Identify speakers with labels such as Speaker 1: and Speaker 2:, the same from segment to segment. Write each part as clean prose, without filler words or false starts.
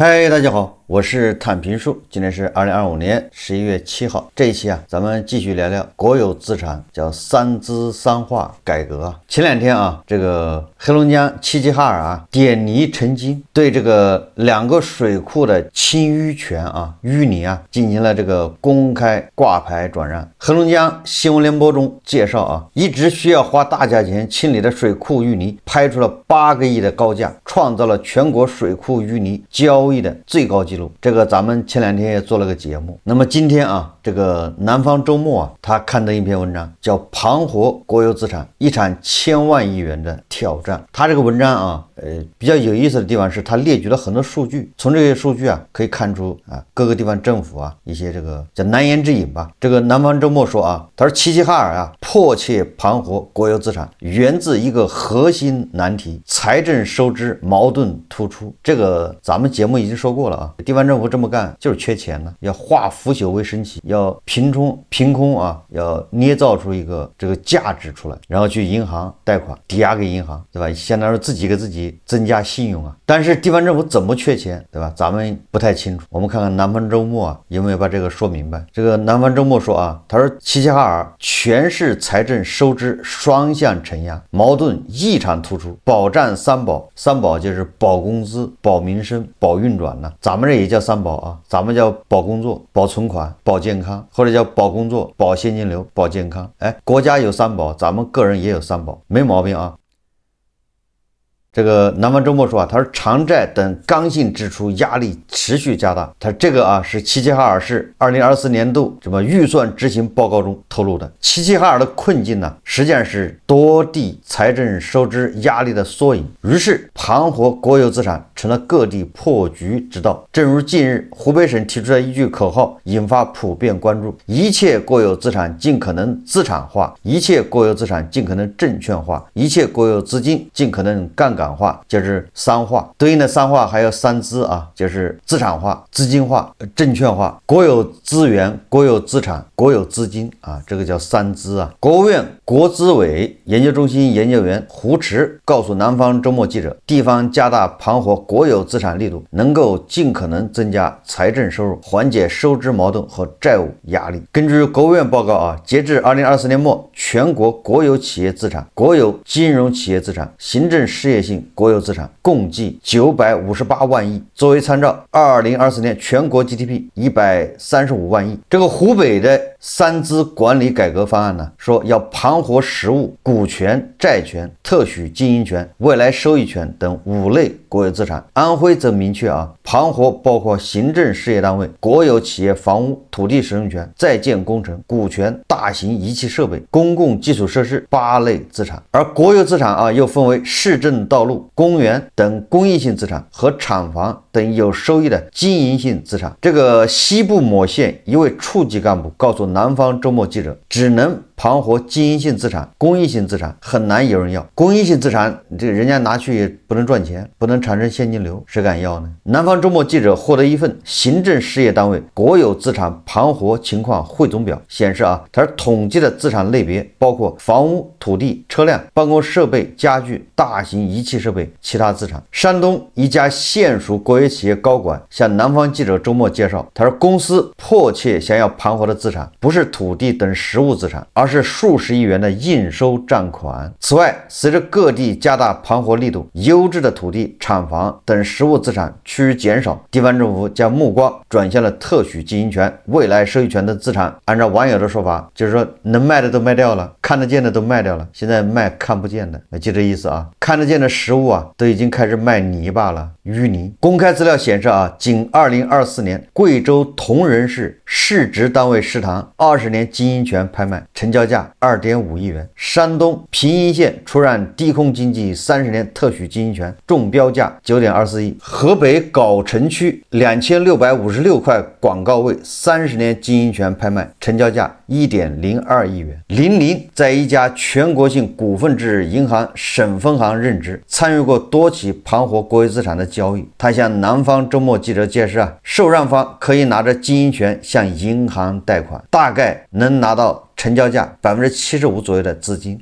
Speaker 1: 嗨，大家好，我是坦平树。今天是2025年11月7号。这一期咱们继续聊聊国有资产叫三资三化改革。前两天这个黑龙江齐齐哈尔典泥成金，对这个2个水库的清淤泉淤泥进行了这个公开挂牌转让。黑龙江新闻联播中介绍一直需要花大价钱清理的水库淤泥，拍出了8个亿的高价，创造了全国水库淤泥交易的最高纪录。这个咱们前两天也做了个节目。那么今天这个南方周末他刊登一篇文章，叫盘活国有资产，一场1000万亿元的挑战。他这个文章比较有意思的地方是他列举了很多数据，从这些数据可以看出各个地方政府一些这个叫难言之隐吧。这个南方周末说他说齐齐哈尔迫切盘活国有资产，源自一个核心难题：财政收支矛盾突出。这个咱们节目已经说过了地方政府这么干就是缺钱呢，要化腐朽为神奇，要凭空要捏造出一个这个价值出来，然后去银行贷款抵押给银行，对吧？相当于自己给自己增加信用但是地方政府怎么缺钱，对吧？咱们不太清楚。我们看看南方周末有没有把这个说明白。这个南方周末说他说齐齐哈尔全市财政收支双向承压，矛盾异常突出，保障三保。三保就是保工资、保民生、保运转咱们这也叫三保咱们叫保工作、保存款、保健康，或者叫保工作、保现金流、保健康。国家有三保，咱们个人也有三保，没毛病这个南方周末说他说偿债等刚性支出压力持续加大。他这个是齐齐哈尔市2024年度预算执行报告中透露的。齐齐哈尔的困境实际上是多地财政收支压力的缩影，于是盘活国有资产成了各地破局之道。正如近日湖北省提出的一句口号引发普遍关注：一切国有资产尽可能资产化，一切国有资产尽可能证券化，一切国有资金尽可能杠杆化，就是三化。对应的三化还有三资就是资产化、资金化、证券化。国有资源、国有资产、国有资金这个叫三资国务院国资委研究中心研究员胡驰告诉南方周末记者，地方加大盘活国有资产力度，能够尽可能增加财政收入，缓解收支矛盾和债务压力。根据国务院报告截至2024年末，全国国有企业资产、国有金融企业资产、行政事业性国有资产共计958万亿。作为参照，2024年全国 GDP 135万亿。这个湖北的三资管理改革方案说要盘活实物、股权、债权、特许经营权、未来收益权等5类国有资产。安徽则明确盘活包括行政事业单位、国有企业房屋、土地使用权、在建工程、股权、大型仪器设备、公共基础设施8类资产。而国有资产又分为市政道路、公园等公益性资产和厂房等有收益的经营性资产。这个西部某县一位处级干部告诉南方周末记者，只能盘活经营性资产，公益性资产很难有人要。公益性资产这人家拿去也不能赚钱，不能产生现金流，谁敢要呢？南方周末记者获得一份行政事业单位国有资产盘活情况汇总表，显示它是统计的资产类别包括房屋、土地、车辆、办公设备、家具、大型仪器设备、其他资产。山东一家县属国有企业高管向南方记者周末介绍，他说公司迫切想要盘活的资产不是土地等实物资产，而是数十亿元的应收账款。此外，随着各地加大盘活力度，优质的土地、厂房等实物资产趋于减少，地方政府将目光转向了特许经营权、未来收益权的资产。按照网友的说法，就是说能卖的都卖掉了，看得见的都卖掉了，现在卖看不见的，就这意思看得见的实物都已经开始卖泥巴了，淤泥。公开资料显示仅2024年贵州铜仁市市直单位食堂20年经营权拍卖，成交价2.5亿元。山东平阴县出让低空经济30年特许经营权，中标价9.24亿。河北藁城区2656块广告位30年经营权拍卖，成交价1.02亿元。林林在一家全国性股份制银行省分行任职，参与过多起盘活国有资产的交易。他向南方周末记者解释受让方可以拿着经营权向银行贷款，大概能拿到成交价75%左右的资金。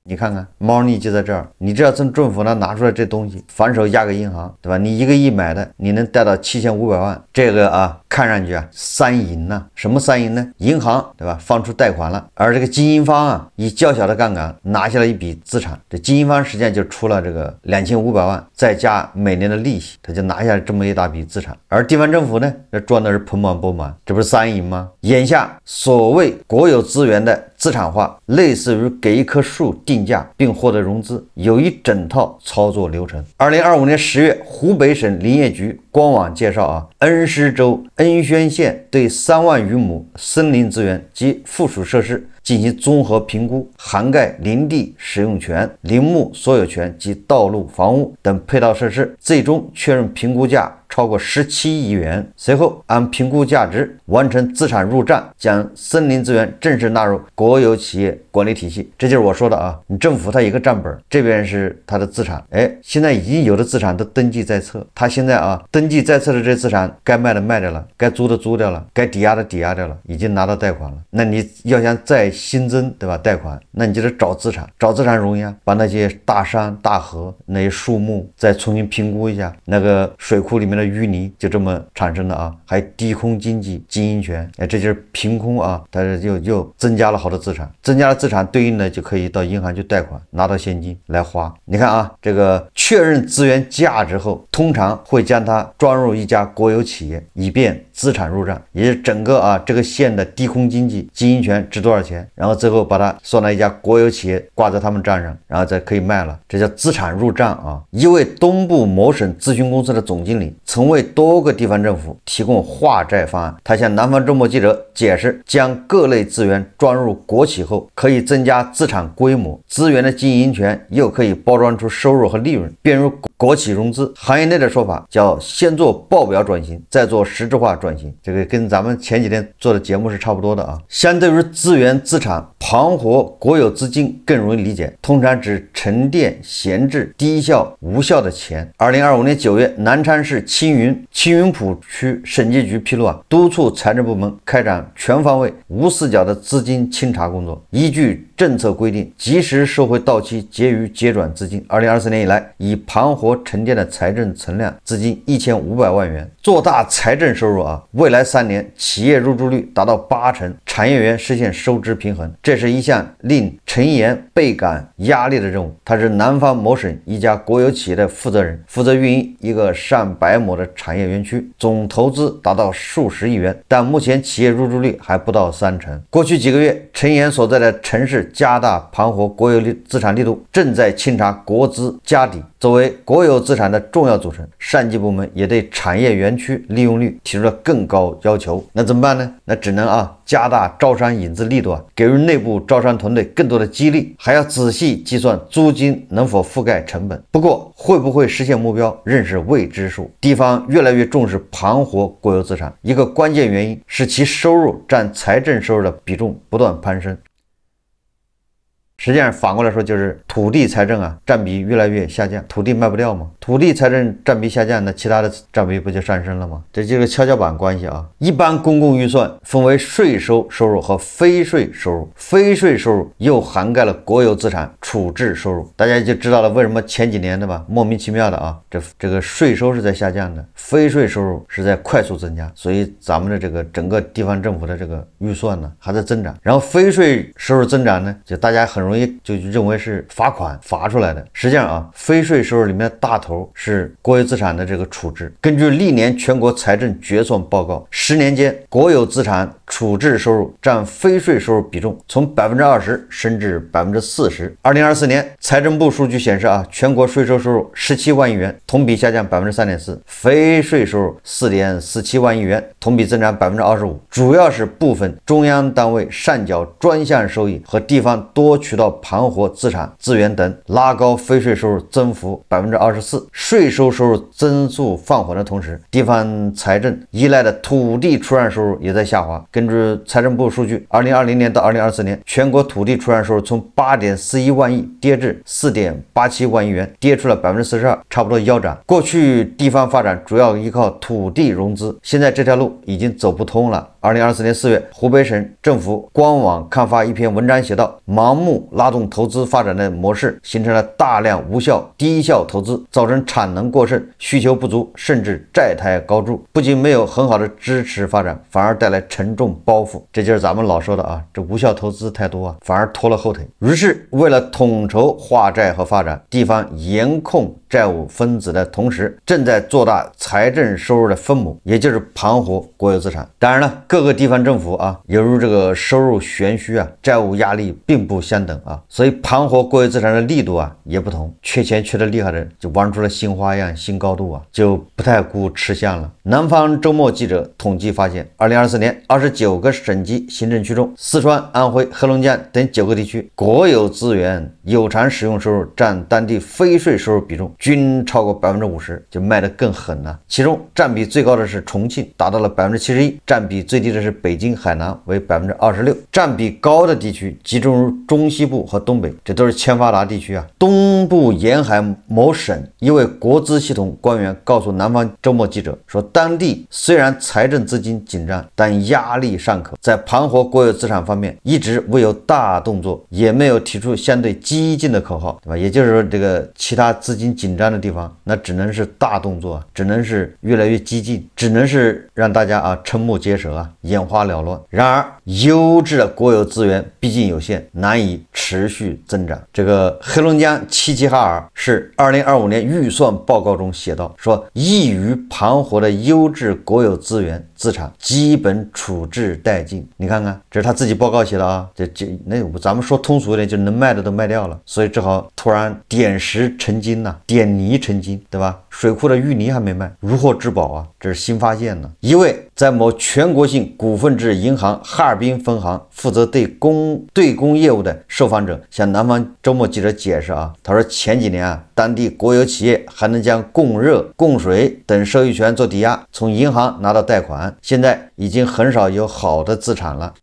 Speaker 1: 你看看猫腻就在这儿，你只要从政府那拿出来这东西，反手押给银行，对吧？你1个亿买的，你能贷到7500万，这个啊，看上去啊三赢呐。什么三赢呢？银行对吧放出贷款了，而这个经营方啊以较小的杠杆拿下了一笔资产，这经营方实际上就出了这个2500万，再加每年的利息，他就拿下这么一大笔资产。而地方政府呢，这赚的是盆满钵满，这不是三赢吗？眼下所谓国有资源的资产化，类似于给一棵树定价并获得融资，有一整套操作流程。2025年10月，湖北省林业局官网介绍啊，恩施州恩宣县对3万余亩森林资源及附属设施进行综合评估，涵盖林地使用权、林木所有权及道路、房屋等配套设施，最终确认评估价超过17亿元。随后按评估价值完成资产入账，将森林资源正式纳入国有企业管理体系。这就是我说的啊，你政府它一个账本，这边是它的资产，现在已经有的资产都登记在册，它现在啊登记在册的这些资产，该卖的卖掉了，该租的租掉了，该抵押的抵押掉了，已经拿到贷款了。那你要想再新增对吧贷款，那你就得找资产，找资产容易啊，把那些大山大河那些树木再重新评估一下，那个水库里面的淤泥就这么产生的啊，还低空经济经营权，这就是凭空啊，它又增加了好多资产，增加了资产对应的就可以到银行去贷款，拿到现金来花。你看啊，这个确认资源价值后，通常会将它装入一家国有企业，以便资产入账，也是整个啊这个县的低空经济经营权值多少钱，然后最后把它算到一家国有企业挂在他们账上，然后再可以卖了，这叫资产入账啊。一位东部某省咨询公司的总经理曾为多个地方政府提供化债方案，他向南方周末记者解释，将各类资源装入国企后，可以增加资产规模，资源的经营权又可以包装出收入和利润，便如国企融资。行业内的说法叫先做报表转型，再做实质化转型，这个跟咱们前几天做的节目是差不多的啊。相对于资源资产盘活国有资金更容易理解，通常指沉淀闲置低效无效的钱。2025年9月，南昌市青云浦区审计局披露啊，督促财政部门开展全方位无死角的资金清查工作，依据政策规定及时收回到期结余结转资金。2024年以来，已盘活沉淀的财政存量资金1500万元，做大财政收入啊。未来3年企业入驻率达到80%，产业园实现收支平衡，这是一项令陈岩倍感压力的任务。他是南方某省一家国有企业的负责人，负责运营一个上百亩的产业园区，总投资达到数十亿元，但目前企业入驻率还不到30%。过去几个月，陈岩所在的城市加大盘活国有资产力度，正在清查国资家底。作为国有资产的重要组成，上级部门也对产业园区利用率提出了更高要求。那怎么办呢？那只能加大招商引资力度给予内部招商团队更多的激励，还要仔细计算租金能否覆盖成本。不过会不会实现目标仍是未知数。地方越来越重视盘活国有资产，一个关键原因是其收入占财政收入的比重不断攀升。实际上反过来说，就是土地财政占比越来越下降，土地卖不掉嘛，土地财政占比下降，那其他的占比不就上升了吗？这就是跷跷板关系啊。一般公共预算分为税收收入和非税收入，非税收入又涵盖了国有资产处置收入，大家就知道了为什么前几年莫名其妙的这个税收是在下降的，非税收入是在快速增加，所以咱们的这个整个地方政府的这个预算呢还在增长，然后非税收入增长呢，就大家很容易就认为是罚款罚出来的。实际上非税收入里面的大头是国有资产的这个处置。根据历年全国财政决算报告，10年间国有资产处置收入占非税收入比重从20%升至40%。2024年财政部数据显示全国税收收入17万亿元，同比下降3.4%，非税收入4.47万亿元，同比增长25%，主要是部分中央单位上缴专项收益和地方多渠道盘活资产资源等，拉高非税收入增幅24%。税收收入增速放缓的同时，地方财政依赖的土地出让收入也在下滑。根据财政部数据，2020年到2024年，全国土地出让收入从8.41万亿跌至4.87万亿元，跌出了42%，差不多腰斩。过去地方发展主要依靠土地融资，现在这条路已经走不通了。2024年4月，湖北省政府官网刊发一篇文章，写道：盲目拉动投资发展的模式，形成了大量无效、低效投资，造成产能过剩、需求不足，甚至债台高筑，不仅没有很好的支持发展，反而带来沉重包袱。这就是咱们老说的啊，这无效投资太多啊，反而拖了后腿。于是，为了统筹化债和发展，地方严控债务分子的同时，正在做大财政收入的分母，也就是盘活国有资产。当然了，各个地方政府啊，由于这个收入悬殊啊，债务压力并不相等啊，所以盘活国有资产的力度啊也不同。缺钱缺得厉害的人就玩出了新花样、新高度啊，就不太顾吃相了。南方周末记者统计发现，2024年29个省级行政区中，四川、安徽、黑龙江等9个地区国有资源有偿使用收入占当地非税收入比重均超过50%，就卖得更狠了。其中占比最高的是重庆，达到了71%，占比最低的是北京、海南，为26%。占比高的地区集中于中西部和东北，这都是欠发达地区啊。东部沿海某省一位国资系统官员告诉南方周末记者说，当地虽然财政资金紧张，但压力尚可，在盘活国有资产方面一直未有大动作，也没有提出相对激进的口号，对吧？也就是说，这个其他资金紧张的地方，那只能是大动作，只能是越来越激进，只能是让大家啊瞠目结舌啊，眼花缭乱。然而，优质的国有资源毕竟有限，难以持续增长。这个黑龙江齐齐哈尔市2025年预算报告中写道，说易于盘活的优质国有资源资产基本处置殆尽。你看看，这是他自己报告写的啊，那咱们说通俗一点，就能卖的都卖掉了，所以只好突然点石成金呐，点泥成金，对吧？水库的淤泥还没卖，如获至宝啊，这是新发现呢。一位在某全国性股份制银行哈尔滨分行负责对公业务的受访者向南方周末记者解释啊，他说前几年啊，当地国有企业还能将供热、供水等收益权做抵押，从银行拿到贷款，现在已经很少有好的资产了。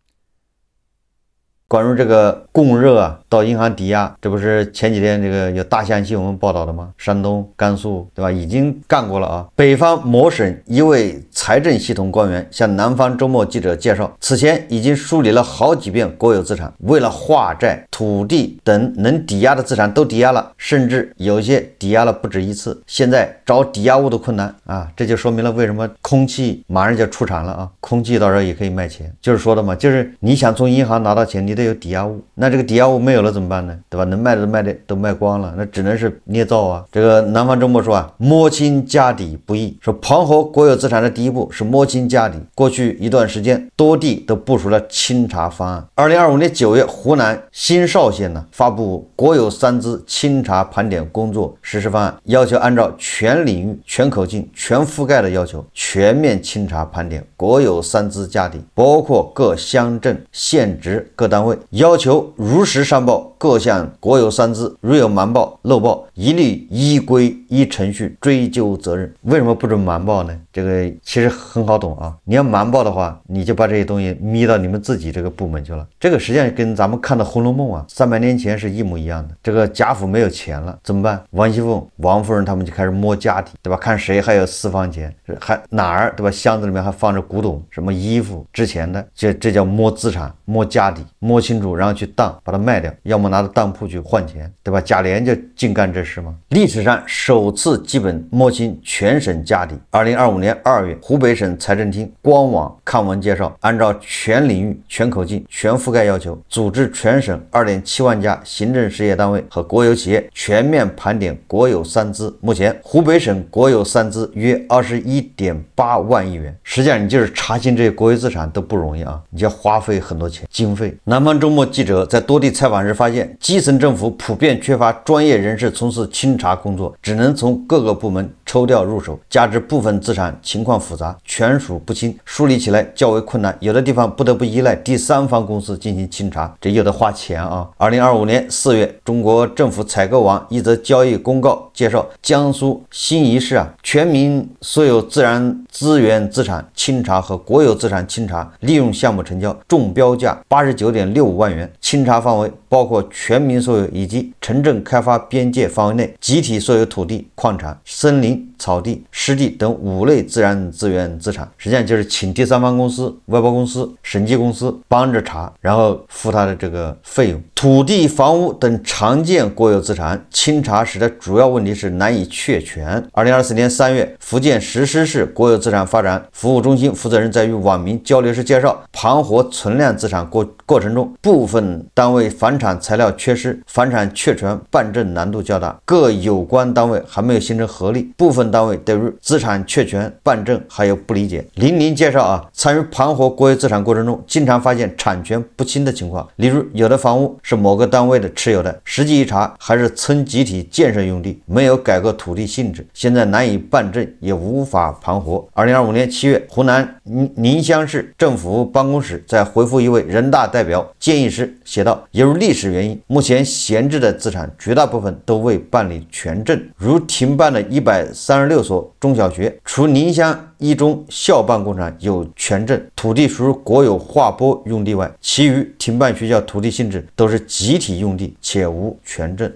Speaker 1: 关于这个供热啊，到银行抵押，这不是前几天这个有大象新闻报道的吗？山东、甘肃，对吧？已经干过了啊。北方某省一位财政系统官员向南方周末记者介绍，此前已经梳理了好几遍国有资产，为了化债、土地等能抵押的资产都抵押了，甚至有些抵押了不止一次。现在找抵押物的困难啊，这就说明了为什么空气马上就出产了啊，空气到时候也可以卖钱。就是说的嘛，就是你想从银行拿到钱，你得有抵押物，那这个抵押物没有了怎么办呢？对吧？能卖的都卖光了，那只能是捏造啊。这个南方周末说啊，摸清家底不易，说盘活国有资产的第一步是摸清家底。过去一段时间，多地都部署了清查方案。2025年9月，湖南新邵县呢发布国有三资清查盘点工作实施方案，要求按照全领域、全口径、全覆盖的要求，全面清查盘点国有三资家底，包括各乡镇、县直各单位，要求如实上报各项国有三资，如有瞒报、漏报，一律依规依程序追究责任。为什么不准瞒报呢？这个其实很好懂啊，你要瞒报的话，你就把这些东西眯到你们自己这个部门去了。这个实际上跟咱们看的《红楼梦》啊，300年前是一模一样的。这个贾府没有钱了怎么办？王熙凤、王夫人他们就开始摸家底，对吧？看谁还有私房钱，还哪儿，对吧？箱子里面还放着古董，什么衣服值钱的，这叫摸资产、摸家底，摸清楚，然后去当，把它卖掉，要么拿到当铺去换钱，对吧？贾琏就净干这事吗？历史上首次基本摸清全省家底。2025年2月，湖北省财政厅官网刊文介绍，按照全领域、全口径、全覆盖要求，组织全省2.7万家行政事业单位和国有企业全面盘点国有三资。目前，湖北省国有三资约21.8万亿元。实际上，你就是查清这些国有资产都不容易啊，你就要花费很多钱经费。南方周末记者在多地采访时发现，基层政府普遍缺乏专业人士从事清查工作，只能从各个部门抽调入手，加之部分资产情况复杂，权属不清，梳理起来较为困难，有的地方不得不依赖第三方公司进行清查，这有的花钱啊。2025年4月，中国政府采购网一则交易公告介绍，江苏新沂市全民所有自然资源资产清查和国有资产清查利用项目成交，中标价89.65万元，清查范围包括全民所有以及城镇开发边界范围内集体所有土地、矿产、森林、草地、湿地等5类自然资源资产。实际上就是请第三方公司、外包公司、审计公司帮着查，然后付他的这个费用。土地、房屋等常见国有资产清查时的主要问题是难以确权。2024年3月，福建石狮市国有资产发展服务中心负责人在与网民交流时介绍，盘活存量资产过程中，部分单位房产材料缺失，房产确权办证难度较大，各有关单位还没有形成合力，部分单位对于资产确权办证还有不理解。林林介绍参与盘活国有资产过程中，经常发现产权不清的情况，例如有的房屋是某个单位的持有的，实际一查还是村集体建设用地，没有改过土地性质，现在难以办证，也无法盘活。2025年7月，湖南宁乡市政府办公室在回复一位人大代表建议时写道，由于历史原因，目前闲置的资产绝大部分都未办理全证，如停办的136所中小学，除宁乡一中校办工厂有全证，土地属于国有划拨用地外，其余停办学校土地性质都是集体用地，且无全证。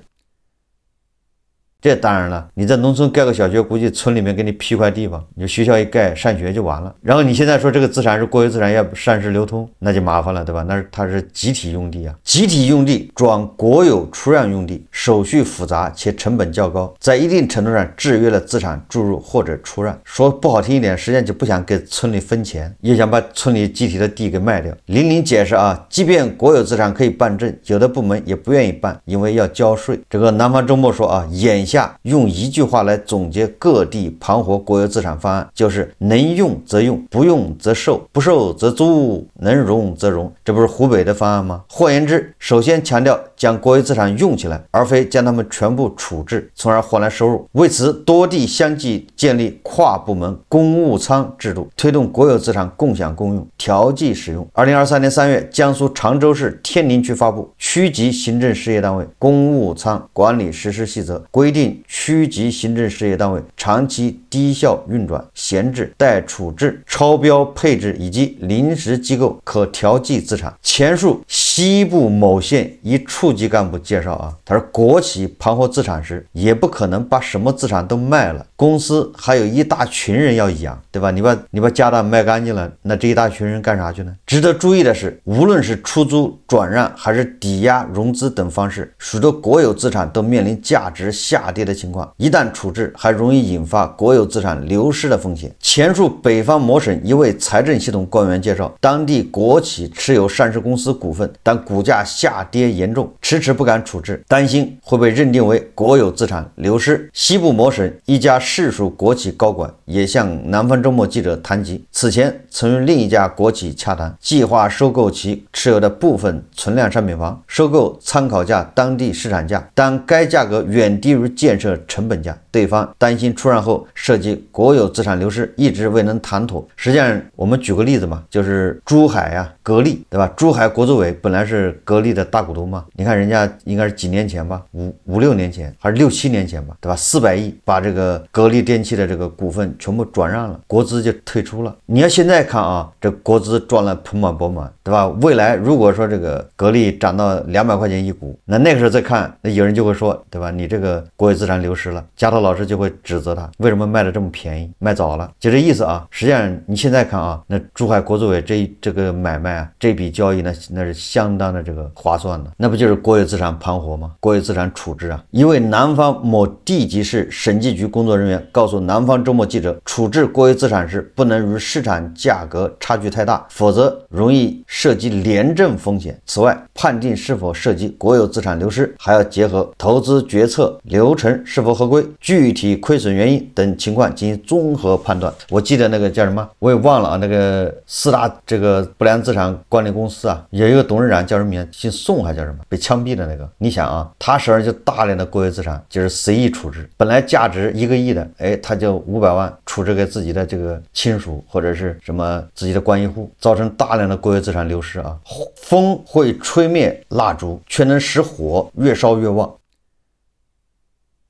Speaker 1: 这当然了，你在农村盖个小学，估计村里面给你批块地方，你就学校一盖上学就完了。然后你现在说这个资产是国有资产，要善时流通，那就麻烦了，对吧？它是集体用地啊，集体用地转国有出让用地，手续复杂且成本较高，在一定程度上制约了资产注入或者出让。说不好听一点，实际上就不想给村里分钱，也想把村里集体的地给卖掉。林林解释即便国有资产可以办证，有的部门也不愿意办，因为要交税。这个南方周末说眼下用一句话来总结各地盘活国有资产方案，就是能用则用，不用则售，不售则租，能容则容。这不是湖北的方案吗？换言之，首先强调将国有资产用起来，而非将它们全部处置，从而换来收入。为此，多地相继建立跨部门公务仓制度，推动国有资产共享共用，调剂使用。2023年3月，江苏常州市天宁区发布区级行政事业单位公务仓管理实施细则，规定区级行政事业单位长期低效运转、闲置、待处置、超标配置以及临时机构可调剂资产。前述西部某县一处级干部介绍他说国企盘活资产时，也不可能把什么资产都卖了，公司还有一大群人要养，对吧？你把家当卖干净了，那这一大群人干啥去呢？值得注意的是，无论是出租、转让还是抵押融资等方式，许多国有资产都面临价值下跌的情况，一旦处置还容易引发国有资产流失的风险。前述北方某省一位财政系统官员介绍，当地国企持有上市公司股份，但股价下跌严重，迟迟不敢处置，担心会被认定为国有资产流失。西部某省一家市属国企高管也向南方周末记者谈及，此前曾与另一家国企洽谈，计划收购其持有的部分存量商品房，收购参考价当地市场价，但该价格远低于建设成本价，对方担心出让后涉及国有资产流失，一直未能谈妥。实际上我们举个例子嘛，就是珠海格力，对吧？珠海国资委本来是格力的大股东嘛，你看人家应该是几年前吧，5-6年前还是6-7年前吧，对吧？400亿把这个格力电器的这个股份全部转让了，国资就退出了。你要现在看这国资赚了盆满钵满，对吧？未来如果说这个格力涨到200块钱一股，那个时候再看，那有人就会说，对吧？你这个国有资产流失了，加头老师就会指责他为什么卖的这么便宜，卖早了，就这意思实际上你现在看那珠海国资委这个买卖这笔交易那是相当的这个划算的，那不就是国有资产盘活吗？国有资产处置一位南方某地级市审计局工作人员告诉南方周末记者，处置国有资产时不能与市场价格差距太大，否则容易涉及廉政风险。此外，判定是否涉及国有资产流失，还要结合投资决策流程是否合规、具体亏损原因等情况进行综合判断。我记得那个叫什么我也忘了那个4大这个不良资产管理公司有一个董事长叫什么名，姓宋还叫什么，被枪毙的那个。你想他手上就大量的国有资产，就是随意处置，本来价值1个亿的，他就500万处置给自己的这个亲属或者是什么自己的关系户，造成大量的国有资产流失风会吹灭蜡烛，却能使火越烧越旺。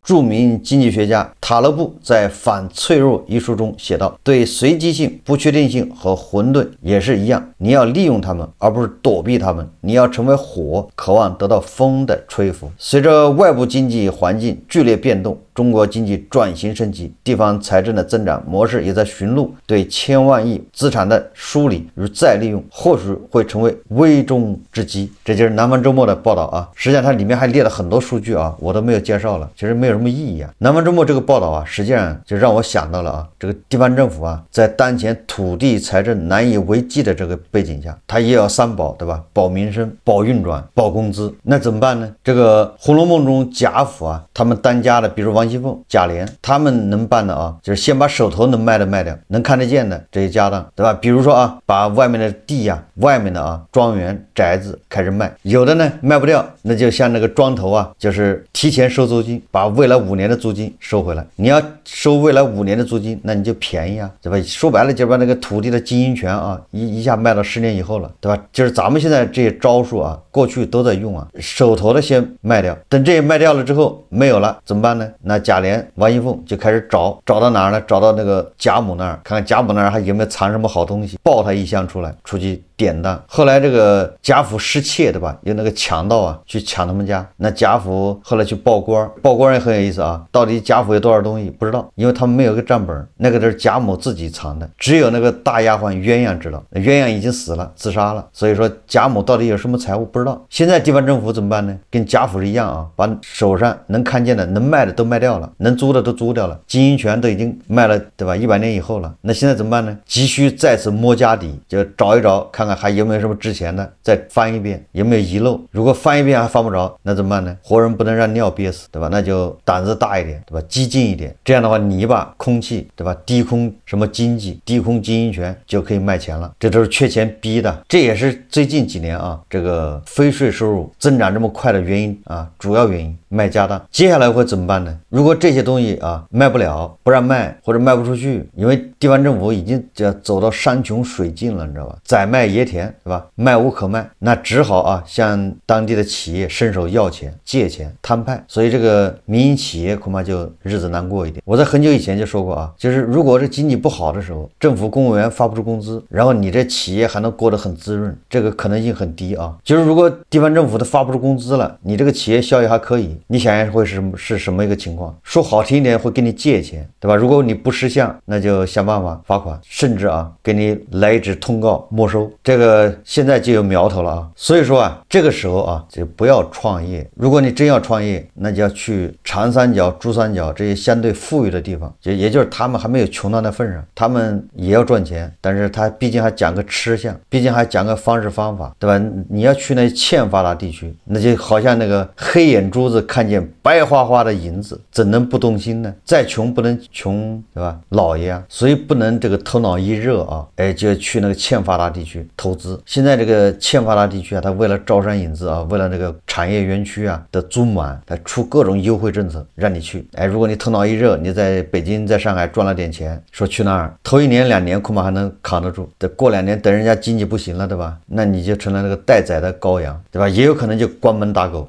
Speaker 1: 著名经济学家塔勒布在《反脆弱》一书中写道：对随机性、不确定性和混沌也是一样，你要利用它们，而不是躲避它们。你要成为火，渴望得到风的吹拂。随着外部经济环境剧烈变动，中国经济转型升级，地方财政的增长模式也在寻路，对千万亿资产的梳理与再利用，或许会成为危中之机。这就是南方周末的报道啊。实际上它里面还列了很多数据啊，我都没有介绍了，其实没有什么意义啊。南方周末这个报道啊，实际上就让我想到了啊，这个地方政府啊，在当前土地财政难以为继的这个背景下，它也要三保，对吧？保民生、保运转、保工资，那怎么办呢？这个《红楼梦》中贾府啊，他们当家的，比如王熙凤、贾琏，他们能办的啊，就是先把手头能卖的卖掉，能看得见的这些家当，对吧？比如说啊，把外面的地呀、外面的啊庄园、宅子开始卖，有的呢卖不掉，那就像那个庄头啊，就是提前收租金，把未来5年的租金收回来。你要收未来5年的租金，那你就便宜啊，对吧？说白了就把那个土地的经营权啊，一下卖到10年以后了，对吧？就是咱们现在这些招数啊，过去都在用啊，手头的先卖掉，等这些卖掉了之后没有了怎么办呢？那贾琏、王熙凤就开始找到哪儿呢？找到那个贾母那儿，看看贾母那儿还有没有藏什么好东西，抱他一箱出来，出去典当。后来这个贾府失窃，对吧？有那个强盗啊去抢他们家，那贾府后来去报官，报官也很有意思啊。到底贾府有多少东西不知道，因为他们没有个账本，那个都是贾母自己藏的，只有那个大丫鬟鸳鸯知道。鸳鸯已经死了，自杀了，所以说贾母到底有什么财物不知道。现在地方政府怎么办呢？跟贾府是一样啊，把手上能看见的、能卖的都卖掉了，能租的都租掉了，经营权都已经卖了，对吧？100年以后了，那现在怎么办呢？急需再次摸家底，就找一找，看看还有没有什么值钱的，再翻一遍有没有遗漏。如果翻一遍还翻不着，那怎么办呢？活人不能让尿憋死，对吧？那就胆子大一点，对吧？激进一点，这样的话泥巴、空气，对吧？低空什么经济，低空经营权就可以卖钱了，这都是缺钱逼的。这也是最近几年啊，这个非税收入增长这么快的原因啊，主要原因。卖家当，接下来会怎么办呢？如果这些东西啊卖不了，不让卖或者卖不出去，因为地方政府已经走到山穷水尽了，你知道吧？宰卖爷田，对吧？卖无可卖，那只好啊向当地的企业伸手要钱、借钱、摊派，所以这个民营企业恐怕就日子难过一点。我在很久以前就说过啊，就是如果这经济不好的时候，政府公务员发不出工资，然后你这企业还能过得很滋润，这个可能性很低啊。就是如果地方政府都发不出工资了，你这个企业效益还可以，你想想会是什么一个情况？说好听一点会给你借钱，对吧？如果你不识相，那就想办法罚款，甚至啊给你来一纸通告没收。这个现在就有苗头了啊。所以说啊，这个时候啊就不要创业。如果你真要创业，那就要去长三角、珠三角这些相对富裕的地方，也就是他们还没有穷到那份上，他们也要赚钱，但是他毕竟还讲个吃相，毕竟还讲个方式方法，对吧？你要去那欠发达地区，那就好像那个黑眼珠子看见白花花的银子，怎能不动心呢？再穷不能穷，对吧？老爷啊，所以不能这个头脑一热啊，就去那个欠发达地区投资。现在这个欠发达地区啊，他为了招商引资啊，为了这个产业园区啊的租满，他出各种优惠政策让你去。如果你头脑一热，你在北京、在上海赚了点钱，说去那儿，头1年2年恐怕还能扛得住，等过2年等人家经济不行了，对吧？那你就成了那个待宰的羔羊，对吧？也有可能就关门打狗。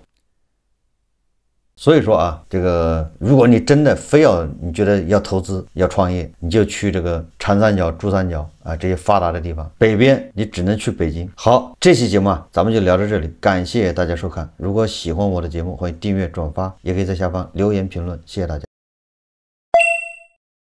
Speaker 1: 所以说啊，这个如果你真的非要你觉得要投资要创业，你就去这个长三角、珠三角啊这些发达的地方，北边你只能去北京。好，这期节目啊咱们就聊到这里，感谢大家收看。如果喜欢我的节目，欢迎订阅、转发，也可以在下方留言评论，谢谢大家。